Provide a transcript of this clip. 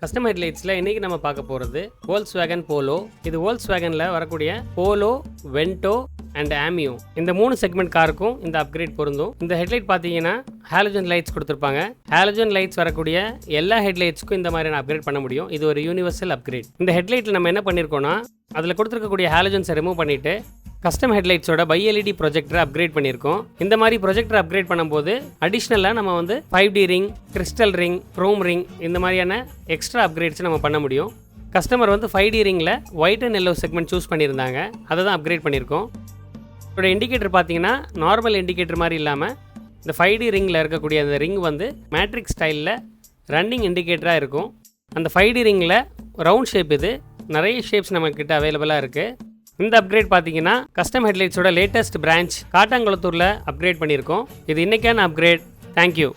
Custom ஹெட்லைட்ஸில் இன்றைக்கி நம்ம பார்க்க போகிறது Volkswagen போலோ. இது Volkswagenல வரக்கூடிய போலோ, வென்டோ அண்ட் ஆமியோ இந்த 3 செக்மெண்ட் காருக்கும் இந்த அப்கிரேட் பொருந்தும். இந்த ஹெட்லைட் பார்த்தீங்கன்னா ஹாலஜன் லைட்ஸ் கொடுத்துருப்பாங்க. ஹாலஜன் லைட்ஸ் வரக்கூடிய எல்லா ஹெட்லைட்ஸ்க்கும் இந்த மாதிரியான அப்கிரேட் பண்ண முடியும். இது ஒரு யூனிவர்சல் அப்கிரேட். இந்த ஹெட்லைட்டில் நம்ம என்ன பண்ணியிருக்கோம்னா, அதில் கொடுத்துருக்கக்கூடிய ஹாலஜன்ஸை ரிமூவ் பண்ணிவிட்டு கஸ்டம் ஹெட்லைட்ஸோட பை எல்இடி ப்ரொஜெக்டரை அப்கிரேட் பண்ணியிருக்கோம். இந்த மாதிரி ப்ரொஜெக்டர் அப்கிரேட் பண்ணும்போது அடிஷ்னலாக நம்ம வந்து 5D ring, crystal ring, Chrome ring இந்த மாதிரியான எக்ஸ்ட்ரா அப்கிரேட்ஸ் நம்ம பண்ண முடியும். கஸ்டமர் வந்து 5D ரிங்கில் white and yellow segment choose பண்ணியிருந்தாங்க. அதை தான் அப்கிரேட் பண்ணியிருக்கோம். இதோட இண்டிகேட்டர் பார்த்தீங்கன்னா நார்மல் இண்டிகேட்டர் மாதிரி இல்லாமல் இந்த 5D ரிங்கில் இருக்கக்கூடிய அந்த ரிங் வந்து மேட்ரிக்ஸ் ஸ்டைலில் ரன்னிங் இண்டிகேட்டராக இருக்கும். அந்த 5D ரிங்கில் ரவுண்ட் ஷேப் இது. நிறைய ஷேப்ஸ் நம்மக்கிட்ட அவைலபிளாக இருக்குது. இந்த அப்கிரேட் பார்த்தீங்கன்னா கஸ்டம் ஹெட்லைட்ஸோட லேட்டஸ்ட் பிரான்ச் காட்டாங்குளத்தூரில் அப்கிரேட் பண்ணியிருக்கோம். இது இன்றைக்கான அப்கிரேட். தேங்க்யூ.